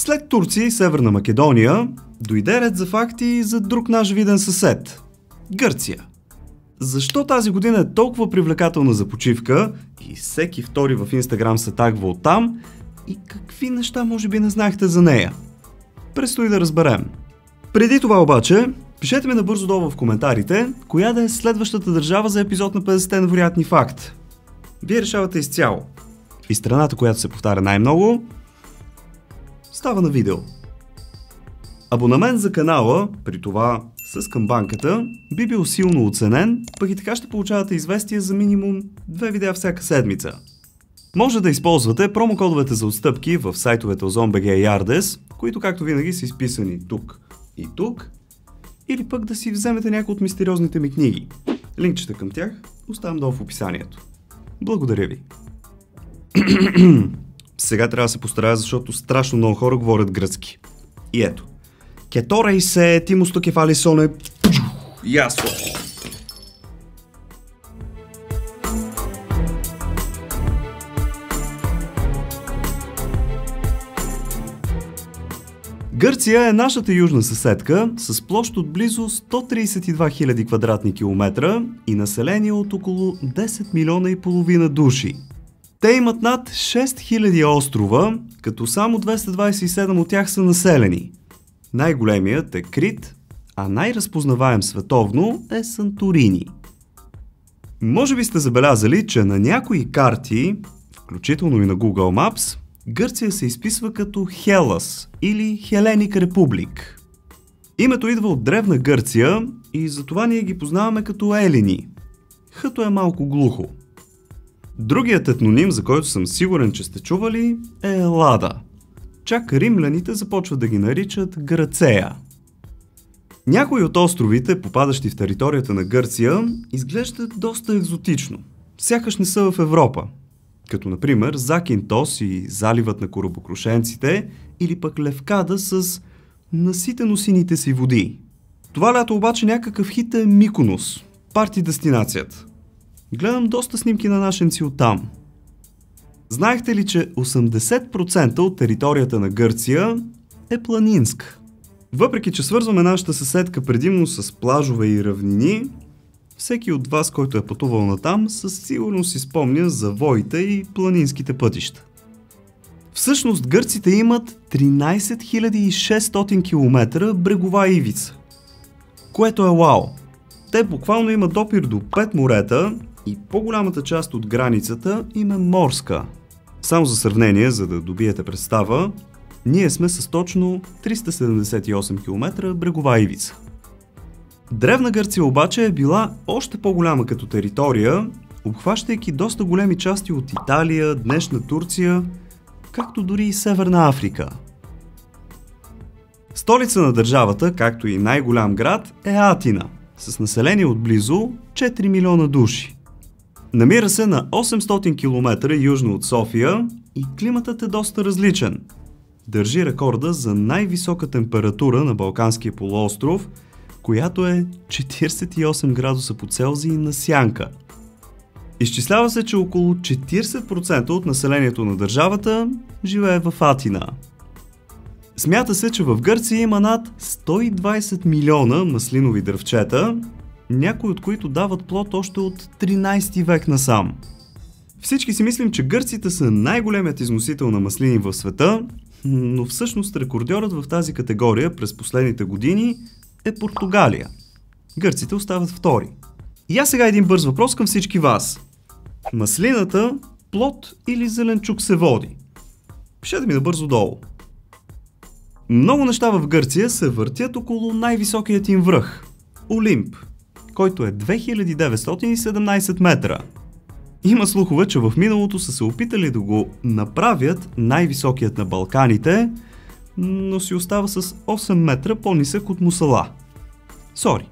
След Турция и Северна Македония, дойде ред за факти за друг наш виден съсед – Гърция. Защо тази година е толкова привлекателна за почивка и всеки втори в Инстаграм се тагва оттам и какви неща може би не знаехте за нея? Предстои да разберем. Преди това обаче, пишете ми набързо долу в коментарите, коя да е следващата държава за епизод на 50 невероятни факт. Вие решавате изцяло. И страната, която се повтаря най-много, става на видео. Абонамент за канала, при това с камбанката, би бил силно оценен, пък и така ще получавате известия за минимум 2 видеа всяка седмица. Може да използвате промокодовете за отстъпки в сайтовете Ozon.bg и Yardes, които както винаги са изписани тук и тук, или пък да си вземете някои от мистериозните ми книги. Линкчета към тях оставям долу в описанието. Благодаря ви. Сега трябва да се постарая, защото страшно много хора говорят гръцки. И ето. Кетора се тимусто кефали соне. Ясно. Гърция е нашата южна съседка с площ от близо 132 000 квадратни километра и население от около 10 милиона и половина души. Те имат над 6000 острова, като само 227 от тях са населени. Най-големият е Крит, а най-разпознаваем световно е Санторини. Може би сте забелязали, че на някои карти, включително и на Google Maps, Гърция се изписва като Хелас или Хеленик Републик. Името идва от древна Гърция и затова ние ги познаваме като елини. Хъто е малко глухо. Другият етноним, за който съм сигурен, че сте чували, е Елада. Чак римляните започват да ги наричат Грацея. Някои от островите, попадащи в територията на Гърция, изглеждат доста екзотично. Сякаш не са в Европа. Като например Закинтос и заливът на корабокрушенците или пък Левкада с наситено сините си води. Това лято обаче някакъв хит е Миконос, парти дестинацията. Гледам доста снимки на нашенци оттам. Знаехте ли, че 80% от територията на Гърция е планинска? Въпреки че свързваме нашата съседка предимно с плажове и равнини, всеки от вас, който е пътувал натам, със сигурност си спомня завоите и планинските пътища. Всъщност гърците имат 13 600 км брегова ивица, което е вау. Те буквално имат допир до 5 морета и по-голямата част от границата им е морска. Само за сравнение, за да добиете представа, ние сме с точно 378 км брегова ивица. Древна Гърция обаче е била още по-голяма като територия, обхващайки доста големи части от Италия, днешна Турция, както дори и Северна Африка. Столица на държавата, както и най-голям град, е Атина, с население от близо 4 милиона души. Намира се на 800 км южно от София и климатът е доста различен. Държи рекорда за най-висока температура на Балканския полуостров, която е 48 градуса по Целзий на сянка. Изчислява се, че около 40% от населението на държавата живее в Атина. Смята се, че в Гърция има над 120 милиона маслинови дръвчета, някои от които дават плод още от 13 век насам. Всички си мислим, че гърците са най-големият износител на маслини в света, но всъщност рекордьорът в тази категория през последните години е Португалия. Гърците остават втори. И аз сега един бърз въпрос към всички вас. Маслината, плод или зеленчук се води? Пишете ми набързо долу. Много неща в Гърция се въртят около най-високият им връх – Олимп, който е 2917 метра. Има слухове, че в миналото са се опитали да го направят най-високият на Балканите, но си остава с 8 метра по-нисък от Мусала. Сори.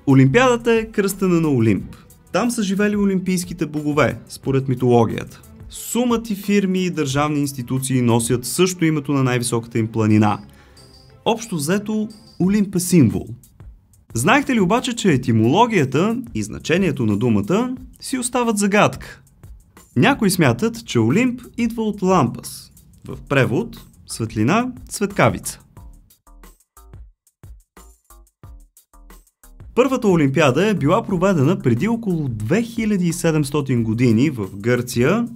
Олимпиадата е кръстена на Олимп. Там са живели олимпийските богове, според митологията. Сумати фирми и държавни институции носят също името на най-високата им планина. Общо взето, Олимп е символ. Знаехте ли обаче, че етимологията и значението на думата си остават загадка? Някои смятат, че Олимп идва от лампас, в превод светлина, светкавица. Първата олимпиада е била проведена преди около 2700 години в Гърция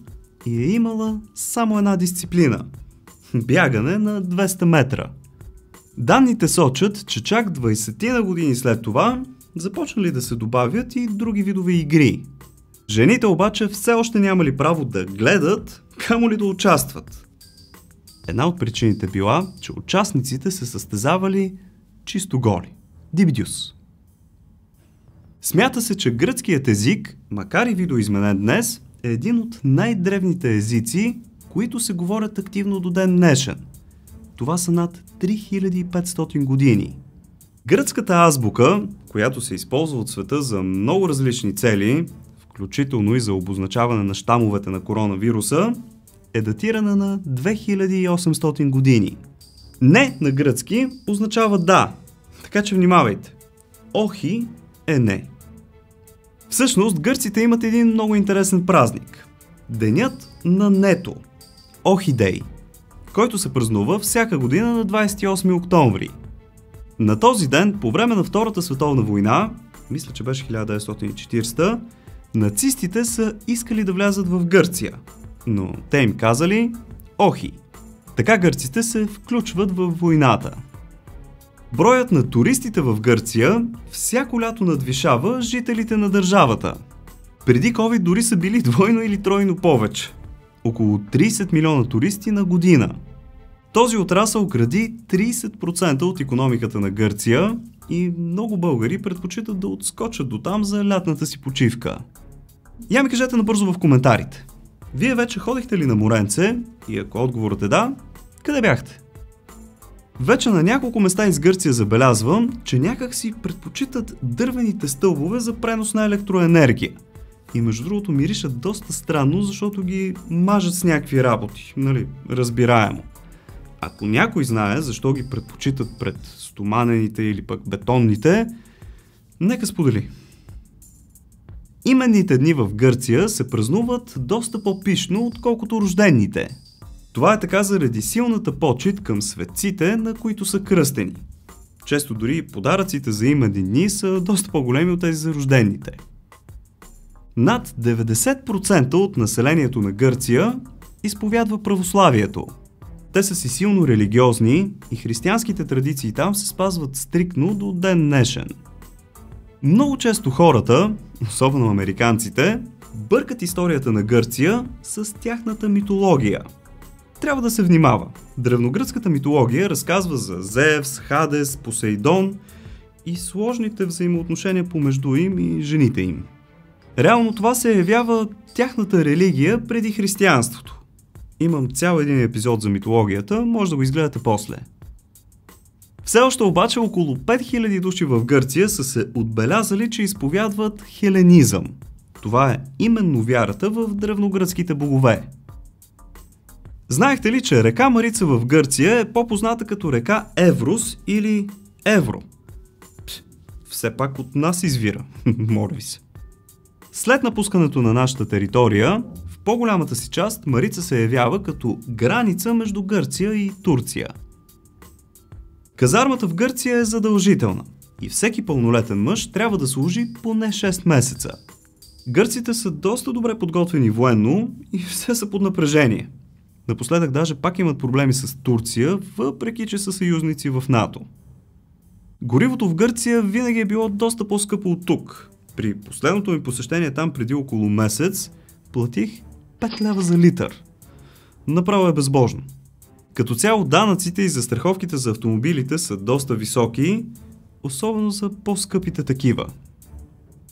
и е имала само една дисциплина – бягане на 200 метра. Данните сочат, че чак 20 на години след това започнали да се добавят и други видове игри. Жените обаче все още нямали право да гледат, камо ли да участват. Една от причините била, че участниците се състезавали чисто голи. Дибидюс. Смята се, че гръцкият език, макар и видоизменен днес, е един от най-древните езици, които се говорят активно до ден днешен. Това са над 3500 години. Гръцката азбука, която се използва от света за много различни цели, включително и за обозначаване на щамовете на коронавируса, е датирана на 2800 години. Не на гръцки означава да, така че внимавайте. Охи е не. Всъщност, гърците имат един много интересен празник. Денят на нето. Охидей, който се празнува всяка година на 28 октомври. На този ден, по време на Втората световна война, мисля, че беше 1940, нацистите са искали да влязат в Гърция, но те им казали охи. Така гърците се включват в войната. Броят на туристите в Гърция всяко лято надвишава жителите на държавата. Преди COVID дори са били двойно или тройно повече. Около 30 милиона туристи на година. Този отрасъл гради 30% от икономиката на Гърция и много българи предпочитат да отскочат до там за лятната си почивка. Я ми кажете набързо в коментарите. Вие вече ходихте ли на моренце? И ако отговорът е да, къде бяхте? Вече на няколко места из Гърция забелязвам, че някак си предпочитат дървените стълбове за пренос на електроенергия. И между другото миришат доста странно, защото ги мажат с някакви работи, нали, разбираемо. Ако някой знае защо ги предпочитат пред стоманените или пък бетонните, нека сподели. Именните дни в Гърция се празнуват доста по-пишно, отколкото рождените. Това е така заради силната почит към светците, на които са кръстени. Често дори подаръците за именни дни са доста по-големи от тези за рождените. Над 90% от населението на Гърция изповядва православието. Те са си силно религиозни и християнските традиции там се спазват стриктно до ден днешен. Много често хората, особено американците, бъркат историята на Гърция с тяхната митология. Трябва да се внимава. Древногръцката митология разказва за Зевс, Хадес, Посейдон и сложните взаимоотношения помежду им и жените им. Реално това се явява тяхната религия преди християнството. Имам цял един епизод за митологията, може да го изгледате после. Все още обаче около 5000 души в Гърция са се отбелязали, че изповядват хеленизъм. Това е именно вярата в древногръцките богове. Знаехте ли, че река Марица в Гърция е по-позната като река Еврос или Евро? Все пак от нас извира, моля ви се. След напускането на нашата територия, в по-голямата си част Марица се явява като граница между Гърция и Турция. Казармата в Гърция е задължителна и всеки пълнолетен мъж трябва да служи поне 6 месеца. Гърците са доста добре подготвени военно и все са под напрежение. Напоследък даже пак имат проблеми с Турция, въпреки че са съюзници в НАТО. Горивото в Гърция винаги е било доста по-скъпо от тук. При последното ми посещение там преди около месец платих 5 лева за литър. Направо е безбожно. Като цяло данъците и застраховките за автомобилите са доста високи, особено за по-скъпите такива.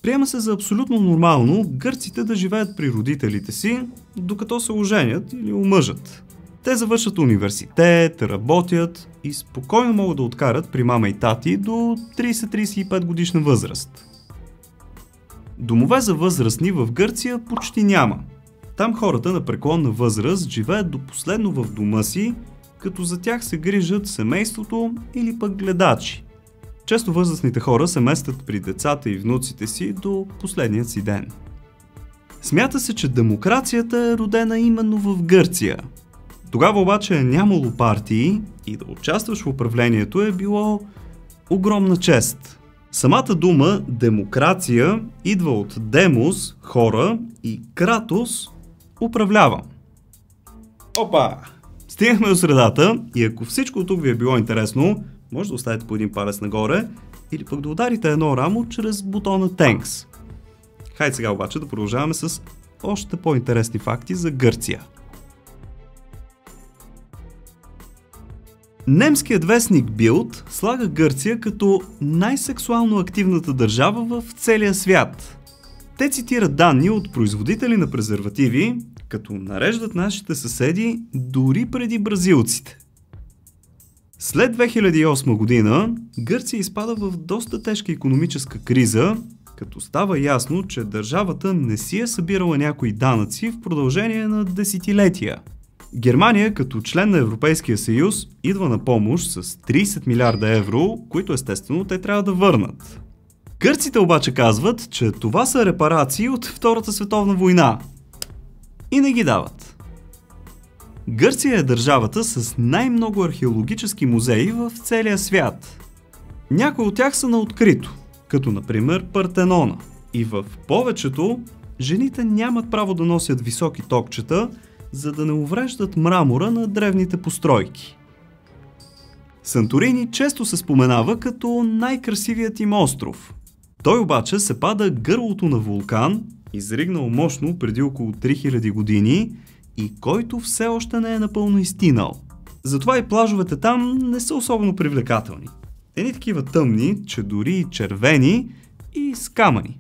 Приема се за абсолютно нормално гърците да живеят при родителите си, докато се оженят или омъжат. Те завършат университет, работят и спокойно могат да откарат при мама и тати до 30-35 годишна възраст. Домове за възрастни в Гърция почти няма. Там хората на преклонна възраст живеят до последно в дома си, като за тях се грижат семейството или пък гледачи. Често възрастните хора се местят при децата и внуците си до последния си ден. Смята се, че демокрацията е родена именно в Гърция. Тогава обаче е нямало партии и да участваш в управлението е било огромна чест. Самата дума демокрация идва от демос, хора, и кратос, управлявам. Опа! Стигнахме до средата и ако всичко от тук ви е било интересно, може да оставите по един палец нагоре или пък да ударите едно рамо чрез бутона Thanks. Хайде сега обаче да продължаваме с още по-интересни факти за Гърция. Немският вестник Bild слага Гърция като най-сексуално активната държава в целия свят. Те цитират данни от производители на презервативи, като нареждат нашите съседи дори преди бразилците. След 2008 година Гърция изпада в доста тежка икономическа криза, като става ясно, че държавата не си е събирала някои данъци в продължение на десетилетия. Германия, като член на Европейския съюз, идва на помощ с 30 милиарда евро, които естествено те трябва да върнат. Гърците обаче казват, че това са репарации от Втората световна война. И не ги дават. Гърция е държавата с най-много археологически музеи в целия свят. Някои от тях са на открито, като например Партенона. И в повечето жените нямат право да носят високи токчета, за да не увреждат мрамора на древните постройки. Санторини често се споменава като най-красивият им остров. Той обаче се пада гърлото на вулкан, изригнал мощно преди около 3000 години и който все още не е напълно изтинал. Затова и плажовете там не са особено привлекателни. Едни такива тъмни, че дори и червени и с камъни.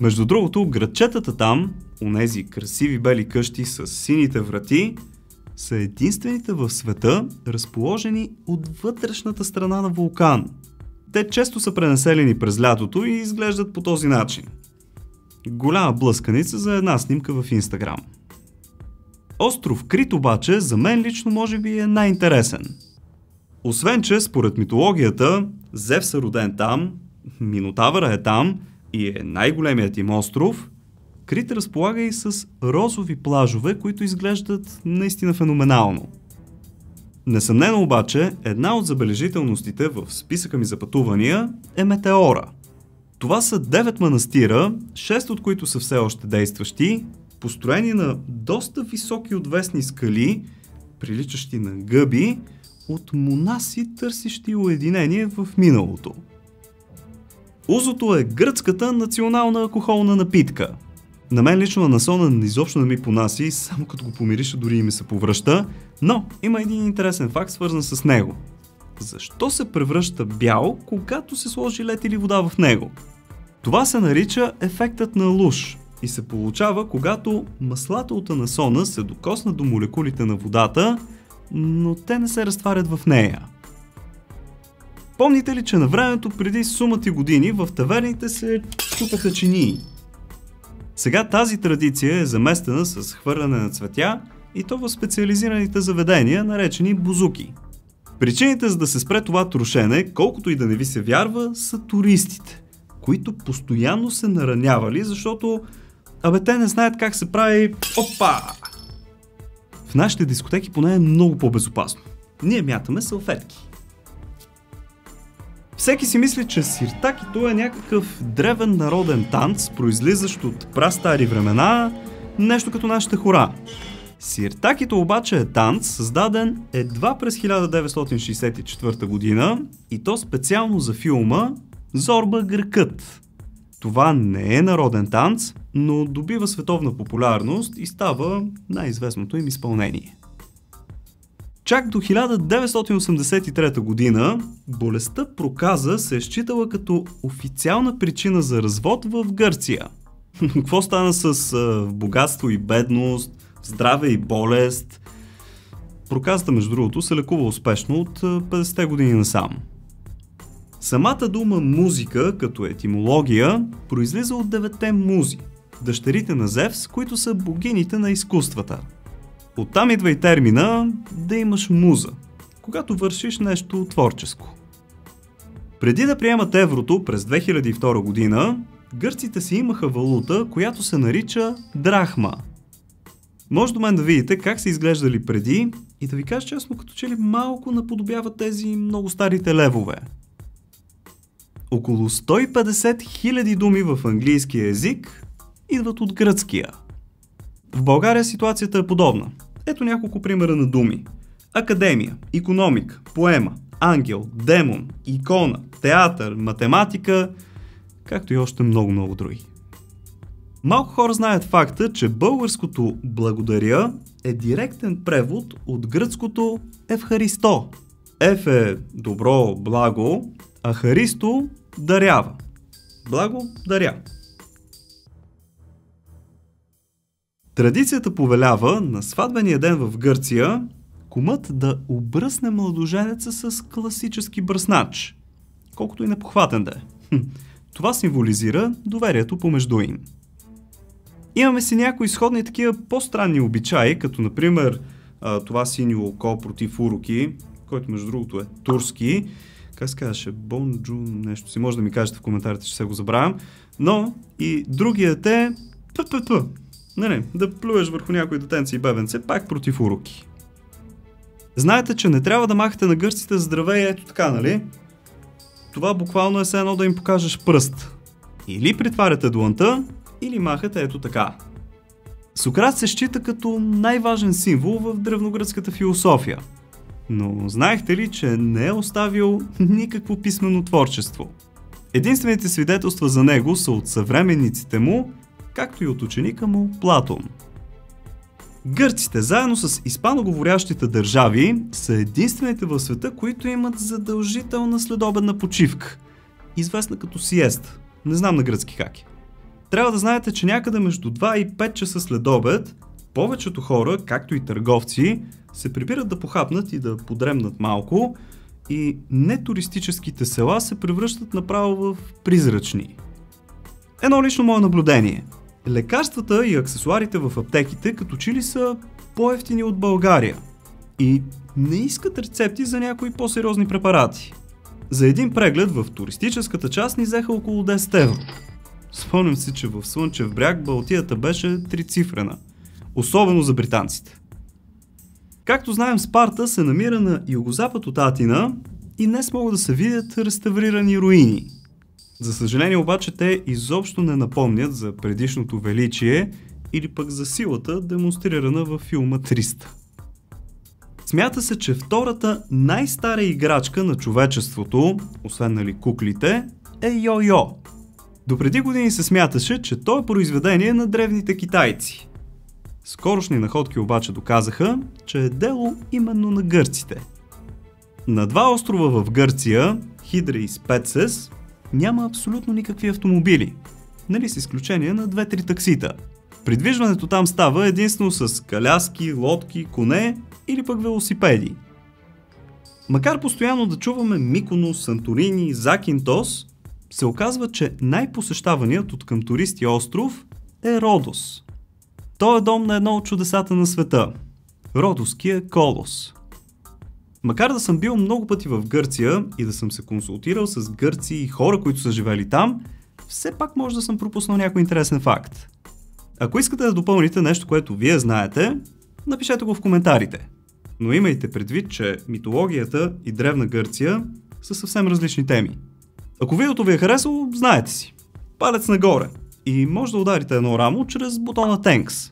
Между другото, градчетата там, онези красиви бели къщи с сините врати, са единствените в света, разположени от вътрешната страна на вулкан. Те често са пренаселени през лятото и изглеждат по този начин. Голяма блъсканица за една снимка в Инстаграм. Остров Крит обаче за мен лично може би е най-интересен. Освен че според митологията Зевс е роден там, Минотавъра е там и е най-големият им остров, Крит разполага и с розови плажове, които изглеждат наистина феноменално. Несъмнено обаче, една от забележителностите в списъка ми за пътувания е Метеора. Това са 9 манастира, 6 от които са все още действащи, построени на доста високи отвесни скали, приличащи на гъби, от монаси, търсещи уединение в миналото. Узото е гръцката национална алкохолна напитка. На мен лично насона изобщо не ми понаси, само като го помириша дори и ми се повръща, но има един интересен факт свързан с него. Защо се превръща бял, когато се сложи лед или вода в него? Това се нарича ефектът на луж и се получава, когато маслата от анасона се докоснат до молекулите на водата, но те не се разтварят в нея. Помните ли, че на времето преди сумати години в таверните се чупаха чинии? Сега тази традиция е заместена с хвърляне на цветя и то в специализираните заведения, наречени бузуки. Причините за да се спре това трошене, колкото и да не ви се вярва, са туристите, които постоянно се наранявали, защото те не знаят как се прави опа! В нашите дискотеки поне е много по-безопасно. Ние мятаме салфетки. Всеки си мисли, че сиртакито е някакъв древен народен танц, произлизащ от прастари времена, нещо като нашите хора. Сиртакито обаче е танц, създаден едва през 1964 година и то специално за филма Зорба Гъркът. Това не е народен танц, но добива световна популярност и става най-известното им изпълнение. Чак до 1983 година болестта проказа се е считала като официална причина за развод в Гърция. Какво стана с богатство и бедност, здраве и болест? Проказата, между другото, се лекува успешно от 50-те години насам. Самата дума музика, като етимология, произлиза от 9-те музи, дъщерите на Зевс, които са богините на изкуствата. Оттам идва и термина да имаш муза, когато вършиш нещо творческо. Преди да приемат еврото през 2002 година, гърците си имаха валута, която се нарича драхма. Може до мен да видите как са изглеждали преди и да ви кажа честно, като че ли малко наподобяват тези много старите левове. Около 150 000 думи в английския език идват от гръцкия. В България ситуацията е подобна. Ето няколко примера на думи. Академия, икономика, поема, ангел, демон, икона, театър, математика, както и още много други. Малко хора знаят факта, че българското благодаря е директен превод от гръцкото Евхаристо. Ев е добро, благо, а Харисто дарява. Благо даря. Традицията повелява на сватбения ден в Гърция кумът да обръсне младоженеца с класически бръснач, колкото и непохватен да е. Това символизира доверието помежду им. Имаме си някои сходни такива по-странни обичаи, като например това синьо око против уроки, който между другото е турски. Как се казваше? Бонджу нещо си. Може да ми кажете в коментарите, че се го забравям. Но и другият е да плюеш върху някой детенце и бебенце, пак против уроки. Знаете, че не трябва да махате на гърците здравей ето така, нали? Това буквално е все едно да им покажеш пръст. Или притваряте дланта, или махате ето така. Сократ се счита като най-важен символ в древногръцката философия. Но знаехте ли, че не е оставил никакво писмено творчество? Единствените свидетелства за него са от съвременниците му, както и от ученика му Платон. Гърците, заедно с испаноговорящите държави, са единствените в света, които имат задължителна следобедна почивка, известна като сиеста. Не знам на гръцки как е. Трябва да знаете, че някъде между 2 и 5 часа след обед, повечето хора, както и търговци, се прибират да похапнат и да подремнат малко и нетуристическите села се превръщат направо в призрачни. Едно лично мое наблюдение. Лекарствата и аксесуарите в аптеките като че ли са по-евтини от България и не искат рецепти за някои по-сериозни препарати. За един преглед в туристическата част ни взеха около 10 евро. Спомням си, че в Слънчев бряг балтията беше трицифрена, особено за британците. Както знаем, Спарта се намира на югозапад от Атина и днес могат да се видят реставрирани руини. За съжаление обаче те изобщо не напомнят за предишното величие или пък за силата, демонстрирана във филма 300. Смята се, че втората най-стара играчка на човечеството, освен нали куклите, е йо-йо. Допреди години се смяташе, че то е произведение на древните китайци. Скорошни находки обаче доказаха, че е дело именно на гърците. На 2 острова в Гърция, Хидра и Спецес, няма абсолютно никакви автомобили, нали с изключение на 2-3 таксита. Придвижването там става единствено с коляски, лодки, коне или пък велосипеди. Макар постоянно да чуваме Миконос, Санторини, Закинтос, се оказва, че най-посещаваният от към туристи остров е Родос. Той е дом на едно от чудесата на света – Родоския колос. Макар да съм бил много пъти в Гърция и да съм се консултирал с гърци и хора, които са живели там, все пак може да съм пропуснал някой интересен факт. Ако искате да допълните нещо, което вие знаете, напишете го в коментарите. Но имайте предвид, че митологията и Древна Гърция са съвсем различни теми. Ако видеото ви е харесало, знаете си. Палец нагоре и може да ударите едно рамо чрез бутона Thanks.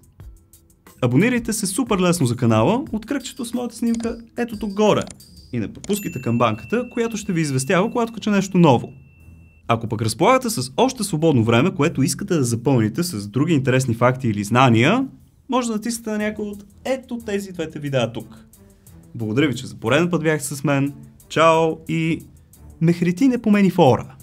Абонирайте се супер лесно за канала от кръгчето с моята снимка ето тук горе и не пропускайте камбанката, която ще ви известява, когато кача нещо ново. Ако пък разполагате с още свободно време, което искате да запълните с други интересни факти или знания, може да натиснете на някой от ето тези двете видеа тук. Благодаря ви, че за пореден път бяхте с мен. Чао и мехрити не помени фора!